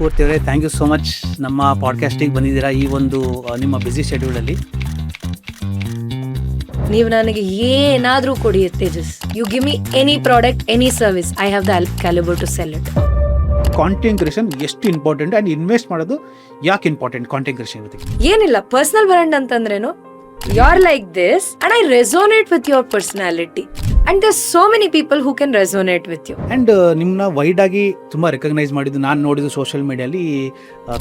ಪೂರ್ತಿ ಅವರೇ, thank you so much ನಮ್ಮ ಪಾಡ್ಕಾಸ್ಟಿಗೆ ಬಂದಿದ್ದೀರಾ ಈ ಒಂದು ನಿಮ್ಮ ಬ್ಯುಸಿ ಶೆಡ್ಯೂಲಲ್ಲಿ. ನೀವು ನನಗೆ ಏನಾದರೂ ಕೊಡಿ Tejas, you give me any product, any service, I have the calibre to sell it. Content creation ಎಷ್ಟು ಇಂಪಾರ್ಟೆಂಟ್ ಆ್ಯಂಡ್ ಇನ್ವೆಸ್ಟ್ ಮಾಡೋದು ಯಾಕೆ ಇಂಪಾರ್ಟೆಂಟ್ ಕಾಂಟೆಂಟ್ ಕ್ರಿಯೇಷನ್ ಜೊತೆಗೆ? ಏನಿಲ್ಲ, ಪರ್ಸನಲ್ ಬ್ರ್ಯಾಂಡ್ ಅಂತಂದ್ರೇನು, you are like this and I resonate with your personality and there so many people who can resonate with you. And ನಿಮ್ಮನ್ನ wide ಆಗಿ ತುಂಬ recognise ಮಾಡಿದ್ದು ನಾನು ನೋಡಿದ್ದು ಸೋಷಿಯಲ್ ಮೀಡಿಯಲ್ಲಿ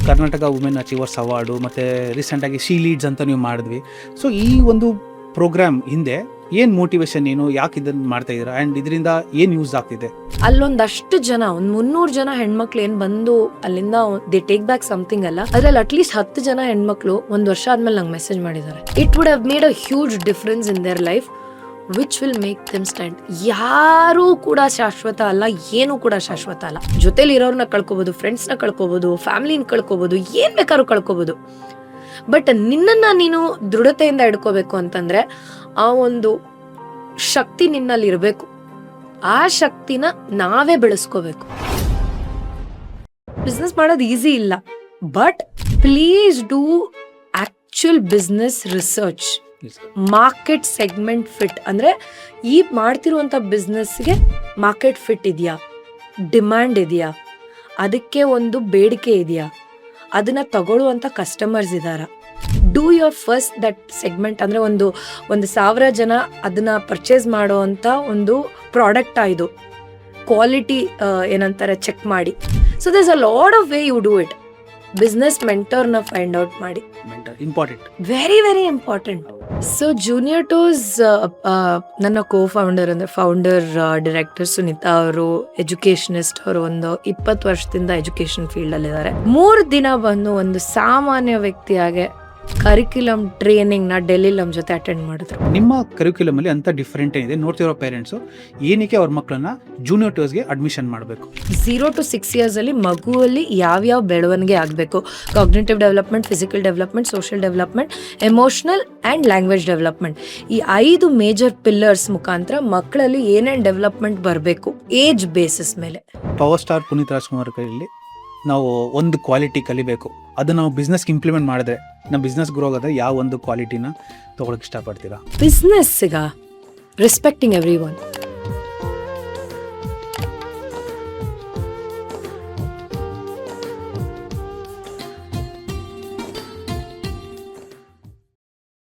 ಕರ್ನಾಟಕ ವುಮೆನ್ ಅಚೀವರ್ಸ್ ಅವಾರ್ಡು, ಮತ್ತು ರೀಸೆಂಟಾಗಿ ಶಿ ಲೀಡ್ಸ್ ಅಂತ ನೀವು ಮಾಡಿದ್ವಿ. ಸೊ ಈ ಒಂದು ಪ್ರೋಗ್ರಾಮ್ ಹಿಂದೆ ಏನು ಮೋಟಿವೇಶನ್, ಏನು ಯಾಕೆ ಇದನ್ನು ಮಾಡ್ತಾ ಇದ್ದೀರಾ ಆ್ಯಂಡ್ ಇದರಿಂದ ಏನು ಯೂಸ್ ಆಗ್ತಿದೆ? ಅಲ್ಲೊಂದಷ್ಟು ಜನ, ಒಂದು 300 ಜನ ಹೆಣ್ಮಕ್ಳು ಏನ್ ಬಂದು ಅಲ್ಲಿಂದ ದೇ ಟೇಕ್ ಬ್ಯಾಕ್ ಸಮಥಿಂಗ್ ಅಲ್ಲ, ಅದ್ರಲ್ಲಿ ಅಟ್ಲೀಸ್ಟ್ 10 ಜನ ಹೆಣ್ಮಕ್ಳು 1 ವರ್ಷ ಆದ್ಮೇಲೆ ನಂಗೆ ಮೆಸೇಜ್ ಮಾಡಿದ್ದಾರೆ. It would have made a huge difference in their life which will make them stand. ಯಾರೂ ಕೂಡ ಶಾಶ್ವತ ಅಲ್ಲ, ಏನು ಕೂಡ ಶಾಶ್ವತ ಅಲ್ಲ. ಜೊತೆಲಿ ಇರೋರ್ನ ಕಳ್ಕೊಬೋದು, ಫ್ರೆಂಡ್ಸ್ನ ಕಳ್ಕೊಬೋದು, ಫ್ಯಾಮಿಲಿನ ಕಳ್ಕೊಬೋದು, ಏನ್ ಬೇಕಾದ್ರೂ ಕಳ್ಕೊಬೋದು. ಬಟ್ ನಿನ್ನನ್ನ ನೀನು ದೃಢತೆಯಿಂದ ಇಡ್ಕೋಬೇಕು ಅಂತಂದ್ರೆ ಆ ಒಂದು ಶಕ್ತಿ ನಿನ್ನಲ್ಲಿ ಇರಬೇಕು. ಆ ಶಕ್ತಿನ ನಾವೇ ಬೆಳೆಸ್ಕೋಬೇಕು. ಬಿಸ್ನೆಸ್ ಮಾಡೋದು ಈಸಿ ಇಲ್ಲ, but please do actual business research. Market segment fit ಅಂದ್ರೆ ಈ ಮಾಡ್ತಿರುವಂತ ಬಿಸ್ನೆಸ್ಗೆ ಮಾರ್ಕೆಟ್ ಫಿಟ್ ಇದೆಯಾ, ಡಿಮ್ಯಾಂಡ್ ಇದೆಯಾ, ಅದಕ್ಕೆ ಒಂದು ಬೇಡಿಕೆ ಇದೆಯಾ, ಅದನ್ನ ತಗೊಳ್ಳುವಂತ ಕಸ್ಟಮರ್ಸ್ ಇದಾರ. Do your first that segment ಅಂದ್ರೆ ಒಂದು 1000 ಜನ ಅದನ್ನ ಪರ್ಚೇಸ್ ಮಾಡೋ ಅಂತ ಒಂದು ಪ್ರಾಡಕ್ಟ್ ಇದು ಕ್ವಾಲಿಟಿ ಏನಂತಾರೆ ಚೆಕ್ ಮಾಡಿ. So there is a lot of way you do it. Business ಮೆಂಟರ್ನ ಫೈಂಡ್ ಔಟ್ ಮಾಡಿ, important, very very important. So junior ಟೂಸ್ ನನ್ನ ಫೌಂಡರ್ ಡೈರೆಕ್ಟರ್ ಸುನೀತಾ ಅವರು, ಎಜುಕೇಶನಿಸ್ಟ್ ಅವರು, ಒಂದು 20 ವರ್ಷದಿಂದ ಎಜುಕೇಶನ್ ಫೀಲ್ಡ್ ಅಲ್ಲಿ ಇದ್ದಾರೆ. 3 ದಿನ ಬಂದು ಒಂದು ಸಾಮಾನ್ಯ ವ್ಯಕ್ತಿಯಾಗೆ ಕರಿಕ್ಯುಲಮ್ ಟ್ರೈನಿಂಗ್ ನ ಡೆಲ್ಲಿ ನಮ್ಮ ಜೊತೆ ಅಟೆಂಡ್ ಮಾಡಿದ್ರು. ನಿಮ್ಮ ಕರಿಕ್ಯುಲಮ್ ಅಲ್ಲಿ ಅಂತ ಡಿಫ್ರೆಂಟ್ ಏನಿದೆ ನೋಡ್ತಿರೋ ಪೇರೆಂಟ್ಸ್ ಏನಕ್ಕೆ ಅವ್ರ ಮಕ್ಕಳನ್ನ ಜೂನಿಯರ್ ಟೂರ್ಸ್ಗೆ ಅಡ್ಮಿಷನ್ ಮಾಡಬೇಕು? 0 to 6 years ಅಲ್ಲಿ ಮಗುವಲ್ಲಿ ಯಾವ್ಯಾವ ಬೆಳವಣಿಗೆ ಆಗಬೇಕು, cognitive development, physical development, social development, emotional and language development, ಈ 5 ಮೇಜರ್ ಪಿಲ್ಲರ್ಸ್ ಮುಖಾಂತರ ಮಕ್ಕಳಲ್ಲಿ ಏನೇನು ಡೆವಲಪ್ಮೆಂಟ್ ಬರಬೇಕು ಏಜ್ ಬೇಸಿಸ್ ಮೇಲೆ. ಪವರ್ ಸ್ಟಾರ್ ಪುನೀತ್ ರಾಜ್ಕುಮಾರ್ ಕೈಯಲ್ಲಿ ನಾವು ಒಂದು ಕ್ವಾಲಿಟಿ ಕಲಿಬೇಕು, ಅದು ನಾವು ಬಿಸ್ನೆಸ್ಗೆ ಇಂಪ್ಲಿಮೆಂಟ್ ಮಾಡಿದ್ರೆ ನಮ್ಮ ಬಿಸ್ನೆಸ್ ಗ್ರೋ ಆಗೋದ್ರೆ ಯಾವ ಒಂದು ಕ್ವಾಲಿಟಿನ ತೊಗೊಳಕ್ಕೆ ಇಷ್ಟಪಡ್ತೀರಾ? ಬಿಸ್ನೆಸ್ಸಿಗ ರೆಸ್ಪೆಕ್ಟಿಂಗ್ ಎವ್ರಿ ಒನ್.